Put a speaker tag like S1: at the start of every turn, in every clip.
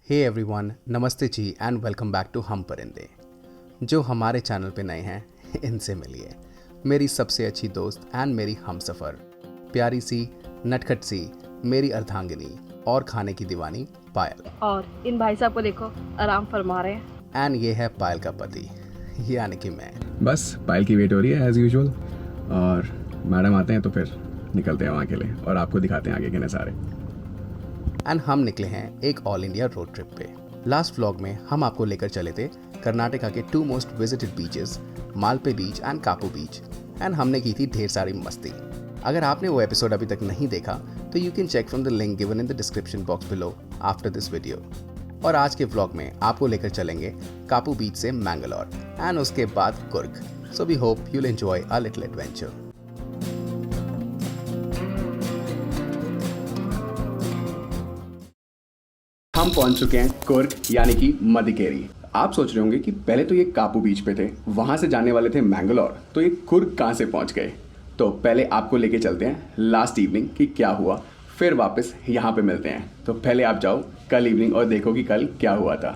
S1: Hey everyone, नमस्ते जी and welcome back to हम परिंदे। जो हमारे चैनल पे नए हैं इनसे मिलिए, मेरी सबसे अच्छी दोस्त एंड मेरी हमसफ़र, प्यारी सी नटखट सी मेरी अर्धांगिनी और खाने की दीवानी पायल।
S2: और इन भाई साहब को देखो, आराम फरमा रहे हैं।
S1: एंड ये है पायल का पति यानी कि मैं।
S3: बस पायल की वेट हो रही है एज़ यूजुअल, और मैडम आते हैं तो फिर निकलते हैं वहाँ के लिए और आपको दिखाते हैं आगे के नज़ारे।
S1: एंड हम निकले हैं एक ऑल इंडिया रोड ट्रिप पे। लास्ट व्लॉग में हम आपको लेकर चले थे कर्नाटका के 2 most visited beaches, Malpe beach and कापू बीच, एंड हमने की थी ढेर सारी मस्ती। अगर आपने वो एपिसोड अभी तक नहीं देखा तो you can check from the link given in the description box below after this video. और आज के व्लॉग में आपको लेकर चलेंगे कापू बीच से मैंगलोर एंड उसके बाद Coorg. So we hope you'll enjoy a little adventure.
S3: हम पहुंच चुके हैं कुर्ग यानी कि मदिकेरी। आप सोच रहे होंगे कि पहले तो ये कापू बीच पे थे, वहां से जाने वाले थे मैंगलोर, तो ये कुर्ग कहां से पहुंच गए। तो पहले आपको लेके चलते हैं लास्ट इवनिंग कि क्या हुआ, फिर वापस यहाँ पे मिलते हैं। तो पहले आप जाओ कल इवनिंग और देखो कि कल क्या हुआ था।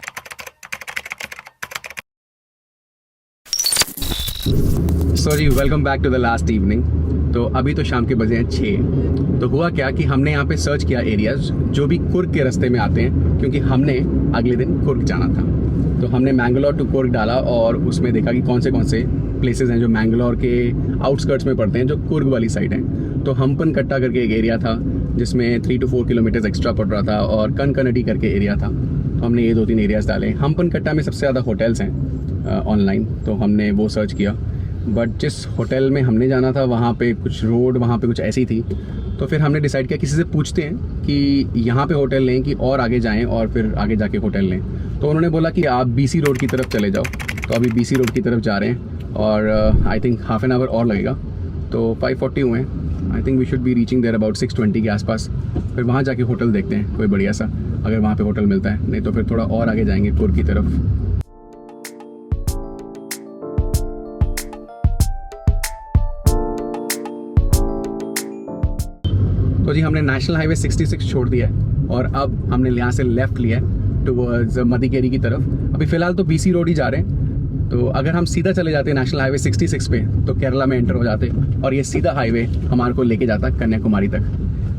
S3: सो जी, welcome back to the last evening. तो अभी तो शाम के बजे हैं 6। तो हुआ क्या कि हमने यहाँ पे सर्च किया एरियाज जो भी कुर्ग के रास्ते में आते हैं, क्योंकि हमने अगले दिन कुर्ग जाना था। तो हमने मैंगलोर टू कुर्ग डाला और उसमें देखा कि कौन से प्लेसेस हैं जो मैंगलोर के आउटस्कर्ट्स में पड़ते हैं, जो कुर्ग वाली साइड हैं। तो हम्पन कट्टा करके एक एरिया था जिसमें 3 to 4 किलोमीटर्स एक्स्ट्रा पड़ रहा था, और कनकनडी करके एरिया था। तो हमने ये 2-3 एरियाज डाले। हम्पन कट्टा में सबसे ज़्यादा होटल्स हैं ऑनलाइन, तो हमने वो सर्च किया। बट जिस होटल में हमने जाना था वहाँ पे कुछ रोड वहाँ पे कुछ ऐसी थी, तो फिर हमने डिसाइड किया किसी से पूछते हैं कि यहाँ पे होटल लें कि और आगे जाएं और फिर आगे जाके होटल लें। तो उन्होंने बोला कि आप BC रोड की तरफ चले जाओ। तो अभी BC रोड की तरफ जा रहे हैं और I think half an hour और लगेगा। तो 5:40 हुए हैं। I think we should be reaching there about 6:20 के आसपास। फिर वहाँ जाके होटल देखते हैं कोई बढ़िया सा, अगर वहाँ पे होटल मिलता है, नहीं तो फिर थोड़ा और आगे जाएंगे कुर्ग की तरफ। तो जी, हमने नेशनल हाईवे 66 छोड़ दिया है और अब हमने यहाँ से लेफ्ट लिया है टुवर्ड्स मदिकेरी की तरफ। अभी फ़िलहाल तो BC रोड ही जा रहे हैं। तो अगर हम सीधा चले जाते नेशनल हाईवे 66 पे तो केरला में एंटर हो जाते, और ये सीधा हाईवे हमारे को लेके जाता कन्याकुमारी तक।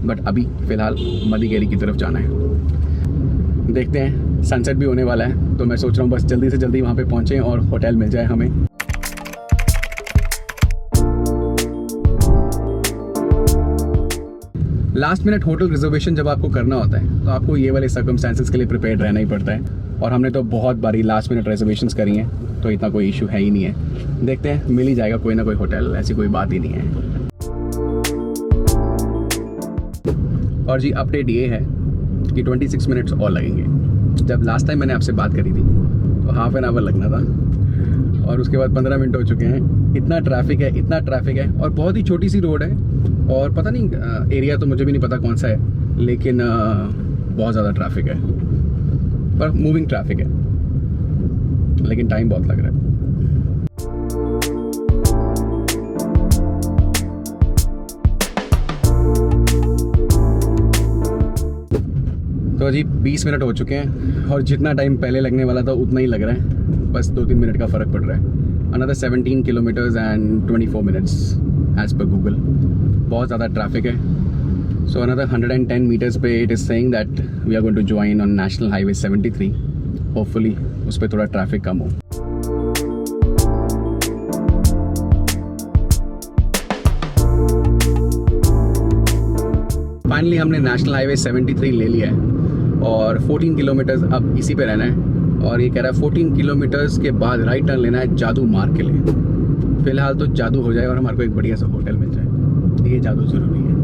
S3: बट अभी फ़िलहाल मदिकेरी की तरफ जाना है। देखते हैं, सनसेट भी होने वाला है, तो मैं सोच रहा हूँ बस जल्दी से जल्दी वहाँ पर पहुँचें और होटल मिल जाए हमें। लास्ट मिनट होटल रिजर्वेशन जब आपको करना होता है तो आपको ये वाले सर्कमस्टेंसेस के लिए प्रिपेयर्ड रहना ही पड़ता है, और हमने तो बहुत बारी लास्ट मिनट रिजर्वेशंस करी हैं, तो इतना कोई इशू है ही नहीं है। देखते हैं, मिल ही जाएगा कोई ना कोई होटल, ऐसी कोई बात ही नहीं है। और जी, अपडेट ये है कि 26 मिनट्स और लगेंगे। जब लास्ट टाइम मैंने आपसे बात करी थी तो हाफ एन आवर लगना था, और उसके बाद 15 मिनट हो चुके हैं। इतना ट्रैफिक है और बहुत ही छोटी सी रोड है, और पता नहीं एरिया तो मुझे भी नहीं पता कौन सा है, लेकिन बहुत ज़्यादा ट्रैफिक है, पर मूविंग ट्रैफिक है, लेकिन टाइम बहुत लग रहा है। तो जी 20 मिनट हो चुके हैं, और जितना टाइम पहले लगने वाला था उतना ही लग रहा है, बस 2-3 मिनट का फ़र्क पड़ रहा है। Another 17 kilometres and 24 minutes as per Google. बहुत ज़्यादा ट्रैफिक है। सो अनदर 110 मीटर्स पे it is saying that we are going to join on national highway 73। Hopefully उस पर थोड़ा ट्रैफिक कम हो। फाइनली हमने नेशनल हाईवे 73 ले लिया है, और 14 किलोमीटर्स अब इसी पे रहना है। और ये कह रहा है 14 किलोमीटर्स के बाद राइट टर्न लेना है जादू मार्ग के लिए। फिलहाल तो जादू हो जाए और हमारे को एक बढ़िया सा होटल मिल जाए, ये जादू ज़रूरी है।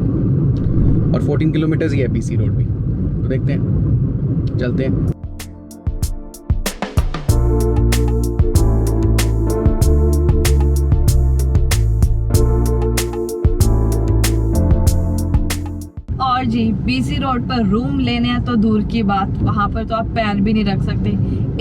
S3: और 14 किलोमीटर्स ही है BC रोड भी, तो देखते हैं, चलते हैं।
S2: और जी, BC रोड पर रूम लेने हैं तो दूर की बात, वहाँ पर तो आप पैर भी नहीं रख सकते।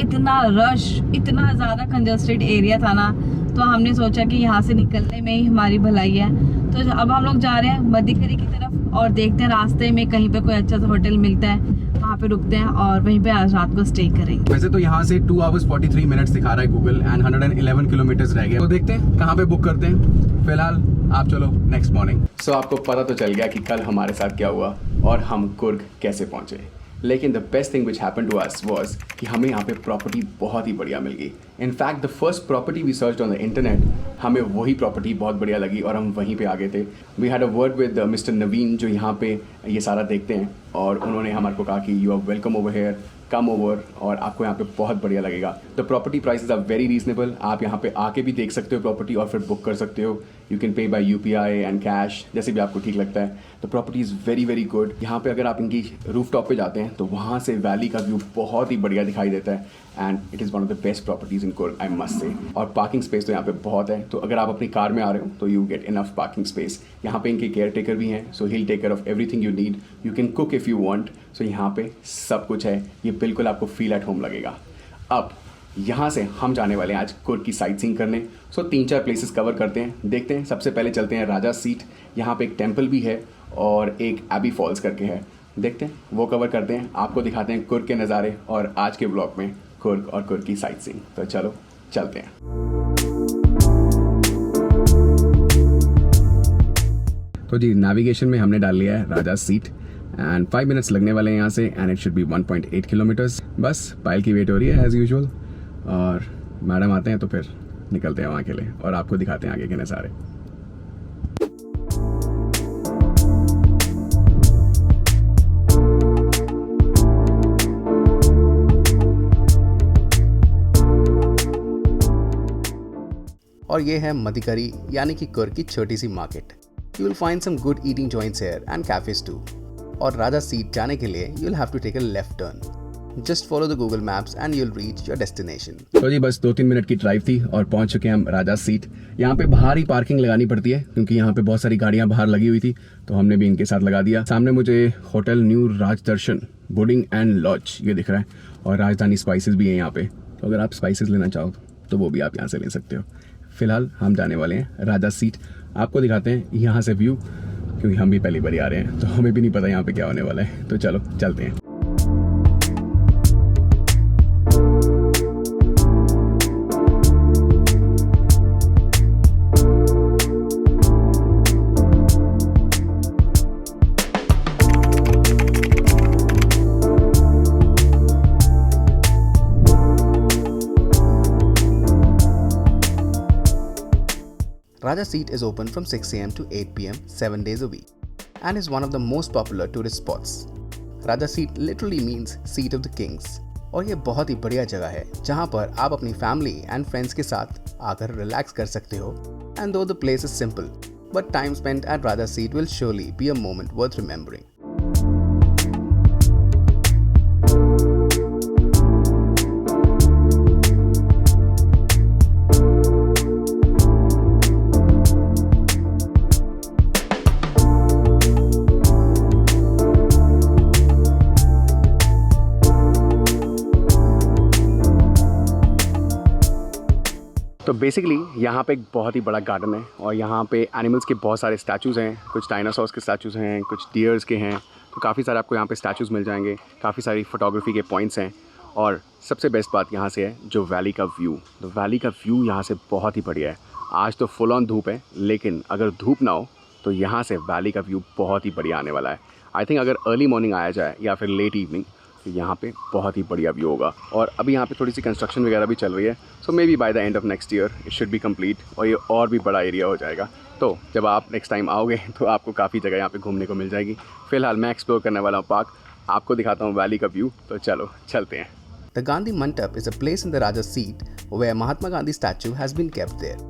S2: इतना रश, इतना ज़्यादा कंजस्टेड एरिया था ना, तो हमने सोचा कि यहाँ से निकलने में ही हमारी भलाई है। तो अब हम लोग जा रहे हैं मदिकेरी की तरफ, और देखते हैं रास्ते में कहीं पे कोई अच्छा सा होटल मिलता है। वहाँ पे रुकते हैं और वहीं पे आज रात को स्टे करेंगे।
S3: वैसे तो यहाँ से 2 hours 43 minutes दिखा रहा है गूगल एंड 111 किलोमीटर रह गया। तो देखते हैं कहाँ पे बुक करते हैं। फिलहाल आप चलो नेक्स्ट मॉर्निंग। सो आपको पता तो चल गया कि कल हमारे साथ क्या हुआ और हम कुर्ग कैसे पहुंचे। लेकिन the best thing which happen to us was कि हमें यहाँ पे प्रॉपर्टी बहुत ही बढ़िया मिल गई। In fact the first property we search on the internet, हमें वही प्रॉपर्टी बहुत बढ़िया लगी और हम वहीं पे आ गए थे। We had a word with mister Naveen जो यहाँ पे ये सारा देखते हैं और उन्होंने हमारे को कहा कि you are welcome over here, come over और आपको यहाँ पे बहुत बढ़िया लगेगा। The property prices are very reasonable. आप यहाँ पे आके भी देख सकते हो प्रॉपर्टी और फिर बुक कर सकते हो। You can pay by UPI and cash, जैसे भी आपको ठीक लगता है। The property is very very good. यहाँ पे अगर आप इनकी रूफ टॉप पे जाते हैं तो वहाँ से वैली का व्यू बहुत ही बढ़िया दिखाई देता है and it is one of the best properties in Coorg, I must say. और पार्किंग स्पेस तो यहाँ पे बहुत है, तो अगर आप अपनी कार में आ रहे हो तो you get enough parking space. यहाँ पे इनके केयर टेकर भी हैं, so he take care of everything you need. You can cook if you want. So यहाँ पे सब कुछ है, ये बिल्कुल आपको फील एट होम लगेगा। अब यहाँ से हम जाने वाले हैं आज कुर्ग की साइट सीइंग करने। सो 3-4 प्लेसेस कवर करते हैं, देखते हैं। सबसे पहले चलते हैं राजा सीट। यहाँ पे एक टेम्पल भी है और एक एबी फॉल्स करके है, देखते हैं वो कवर करते हैं। आपको दिखाते हैं कुर्ग के नज़ारे और आज के ब्लॉग में कुर्ग और कुर्ग की साइट सीइंग। तो चलो चलते हैं। तो जी नेविगेशन में हमने डाल लिया है राजा सीट एंड 5 मिनट्स लगने वाले हैं यहाँ से and it should B 1.8 kilometres. बस पायल की वेट हो रही है एज यूजुअल और मैडम आते हैं तो फिर निकलते हैं वहाँ के लिए और आपको दिखाते हैं आगे के नज़ारे।
S1: और ये है मदिकरी यानी कि कुर्ग की छोटी सी market. You will find some good eating joints here and cafes too. और राजा सीट जाने के लिए you will have to take a left turn. Just follow the Google Maps and you will reach your destination.
S3: तो जी बस 2-3 minute की drive थी और पहुंच चुके हैं हम राजा सीट। यहाँ पे बाहर ही पार्किंग लगानी पड़ती है क्योंकि यहाँ पे बहुत सारी गाड़ियाँ बाहर लगी हुई थी, तो हमने भी इनके साथ लगा दिया। सामने मुझे hotel new Rajdarshan boarding and lodge ये दिख रहा है और राजधानी स्पाइसेस भी है यहाँ पे, तो अगर आप स्पाइसेस लेना चाहो तो वो भी आप यहाँ से ले सकते हो। फिलहाल हम जाने वाले हैं राजा सीट। आपको दिखाते हैं यहाँ से व्यू, क्योंकि हम भी पहली बार आ रहे हैं तो हमें भी नहीं पता यहाँ पे क्या होने वाला है। तो चलो चलते हैं।
S1: Raja Seat is open from 6 AM to 8 PM 7 days a week and is one of the most popular tourist spots. Raja Seat literally means seat of the kings और ये बहुत ही बढ़िया जगह है जहाँ पर आप अपनी फैमिली एंड फ्रेंड्स के साथ आकर रिलैक्स कर सकते हो। And though the place is simple, but time spent at Raja Seat will surely be a moment worth remembering.
S3: तो बेसिकली यहाँ पे एक बहुत ही बड़ा गार्डन है और यहाँ पे एनिमल्स के बहुत सारे स्टैचूज़ हैं। कुछ डायनासोर्स के स्टैचूज़ हैं, कुछ डियर्स के हैं, तो काफ़ी सारे आपको यहाँ पे स्टैचूज़ मिल जाएंगे। काफ़ी सारी फोटोग्राफी के पॉइंट्स हैं और सबसे बेस्ट बात यहाँ से है जो वैली का व्यू। तो वैली का व्यू यहाँ से बहुत ही बढ़िया है। आज तो फुल ऑन धूप है, लेकिन अगर धूप ना हो तो यहाँ से वैली का व्यू बहुत ही बढ़िया आने वाला है। आई थिंक अगर अर्ली मॉर्निंग आया जाए या फिर लेट इवनिंग तो यहाँ पे बहुत ही बढ़िया व्यू होगा। और अभी यहाँ पे थोड़ी सी कंस्ट्रक्शन वगैरह भी चल रही है, so maybe by the end of next year it should be complete और ये और भी बड़ा एरिया हो जाएगा। तो जब आप नेक्स्ट टाइम आओगे तो आपको काफ़ी जगह यहाँ पे घूमने को मिल जाएगी। फिलहाल मैं एक्सप्लोर करने वाला हूँ पार्क, आपको दिखाता हूँ वैली का व्यू। तो चलो चलते हैं।
S1: The Gandhi Mandap is a place in the Raja Seat where Mahatma Gandhi statue has been kept there.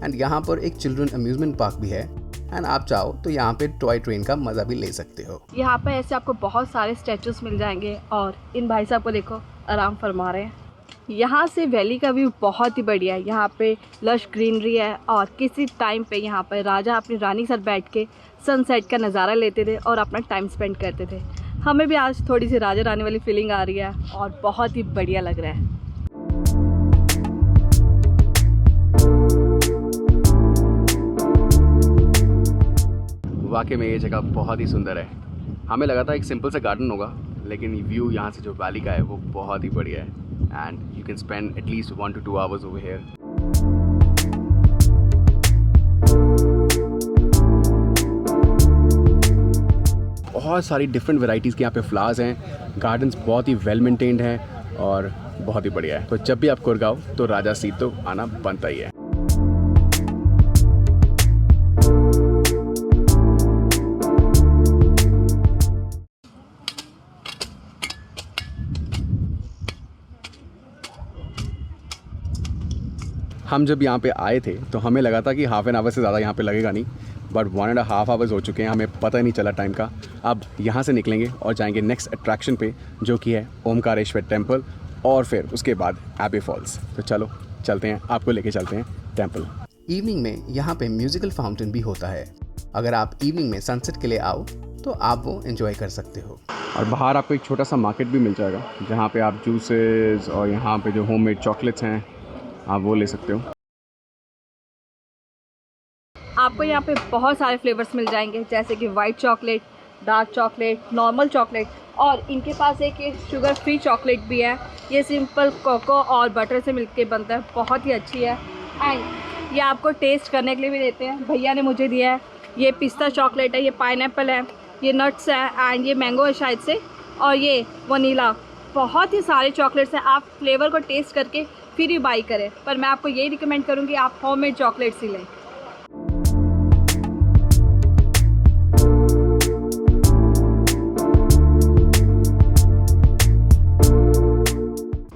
S1: And यहाँ पर एक चिल्ड्रन अम्यूजमेंट पार्क भी है एंड आप चाहो तो यहाँ पे टॉय ट्रेन का मज़ा भी ले सकते हो।
S2: यहाँ पे ऐसे आपको बहुत सारे स्टैचूज मिल जाएंगे और इन भाई साहब को देखो आराम फरमा रहे हैं। यहाँ से वैली का व्यू बहुत ही बढ़िया है। यहाँ पे लश ग्रीनरी है और किसी टाइम पे यहाँ पे राजा अपनी रानी के साथ बैठ के सनसेट का नज़ारा लेते थे और अपना टाइम स्पेंड करते थे। हमें भी आज थोड़ी सी राजा रानी वाली फीलिंग आ रही है और बहुत ही बढ़िया लग रहा है।
S3: वाकई में ये जगह बहुत ही सुंदर है। हमें लगा था एक सिंपल सा गार्डन होगा, लेकिन व्यू यहाँ से जो वैली का है वो बहुत ही बढ़िया है and you can spend at least 1 to 2 hours over here. बहुत सारी डिफरेंट वेराइटीज़ के यहाँ पे फ्लावर्स हैं, गार्डन्स बहुत ही वेल मेंटेन्ड हैं और बहुत ही बढ़िया है। तो जब भी आप कुर्ग आओ तो राजा सीट तो आना बनता ही है। हम जब यहाँ पे आए थे तो हमें लगा था कि हाफ एन आवर से ज़्यादा यहाँ पे लगेगा नहीं, बट 1.5 hours हो चुके हैं, हमें पता ही नहीं चला टाइम का। अब यहाँ से निकलेंगे और जाएंगे नेक्स्ट अट्रैक्शन पे जो कि है ओमकारेश्वर टेम्पल और फिर उसके बाद एबे फॉल्स। तो चलो चलते हैं, आपको लेके चलते हैं टेम्पल।
S1: इवनिंग में यहाँ पे म्यूजिकल फाउंटेन भी होता है। अगर आप इवनिंग में सनसेट के लिए आओ तो आप वो एंजॉय कर सकते हो।
S3: और बाहर आपको एक छोटा सा मार्केट भी मिल जाएगा जहाँ पे आप जूसेस और यहाँ पे जो होममेड चॉकलेट्स हैं आप वो ले सकते हो।
S2: आपको यहाँ पे बहुत सारे फ्लेवर्स मिल जाएंगे, जैसे कि white chocolate, dark chocolate, normal chocolate, और इनके पास एक शुगर फ्री चॉकलेट भी है। ये सिंपल कोको और बटर से मिलके बनता है, बहुत ही अच्छी है। एंड ये आपको टेस्ट करने के लिए भी देते हैं, भैया ने मुझे दिया है। ये पिस्ता चॉकलेट है, ये पाइनएप्पल है, ये नट्स है एंड ये मैंगो है शायद से, और ये वनीला। बहुत ही सारे चॉकलेट्स हैं, आप फ्लेवर को टेस्ट करके फिर ही बाई करें, पर मैं आपको यही रिकमेंड करूँगी आप होममेड चॉकलेट्स ही लें।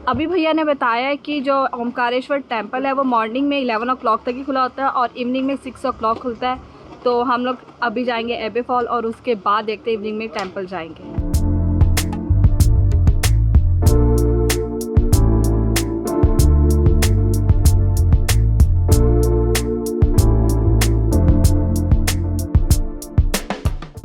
S2: अभी भैया ने बताया है कि जो ओमकारेश्वर टेम्पल है वो मॉर्निंग में 11 o'clock तक ही खुला होता है और इवनिंग में 6 o'clock खुलता है। तो हम लोग अभी जाएंगे एबे फॉल और उसके बाद देखते हैं इवनिंग में टेम्पल जाएंगे।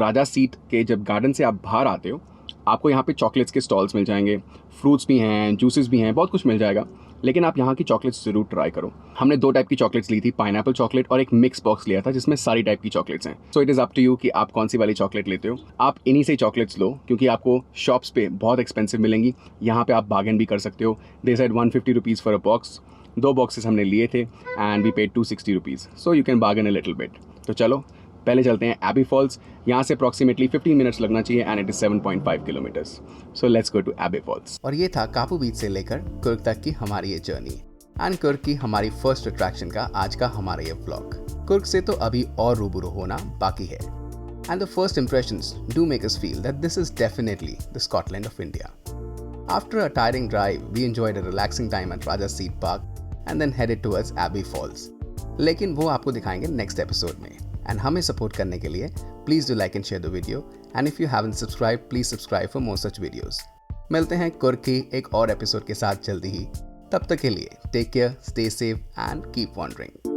S3: राजा सीट के जब गार्डन से आप बाहर आते हो आपको यहाँ पे चॉकलेट्स के स्टॉल्स मिल जाएंगे, फ्रूट्स भी हैं, जूसेस भी हैं, बहुत कुछ मिल जाएगा। लेकिन आप यहाँ की चॉकलेट्स ज़रूर ट्राई करो। हमने 2 टाइप की चॉकलेट्स ली थी, पाइनएप्पल चॉकलेट और एक मिक्स बॉक्स लिया था जिसमें सारी टाइप की चॉकलेट्स हैं। So it is up to you कि आप कौन सी वाली चॉकलेट लेते हो। आप इन्हीं से चॉकलेट्स लो क्योंकि आपको शॉप्स पे बहुत एक्सपेंसिव मिलेंगी, यहाँ पे आप बार्गेन भी कर सकते हो। They said 150 rupees for a box. 2 boxes हमने लिए थे and we paid 260 rupees, so you can bargain a little bit. तो चलो पहले चलते हैं एबे फॉल्स। यहाँ से अप्रॉक्सीमेटली 15 मिनट्स लगना चाहिए and it is 7.5 kilometres. So let's go to Abbey Falls.
S1: और ये था कापू बीच से लेकर कुर्ग तक की हमारी ये जर्नी एंड कुर्ग की हमारी फर्स्ट अट्रैक्शन का आज का हमारा ये व्लॉग। कुर्ग से तो अभी और रूबरू होना बाकी है and the first impressions do make us feel that this is definitely the Scotland of India. After a tiring drive, we enjoyed a relaxing time at Raja Seat Park and then headed towards Abbey Falls. लेकिन वो आपको दिखाएंगे next episode में। And हमें support करने के लिए please do like and share the video and if you haven't subscribe please subscribe for more such videos. मिलते हैं कुर्ग की एक और एपिसोड के साथ जल्दी ही। तब तक के लिए take care, stay safe and keep wandering.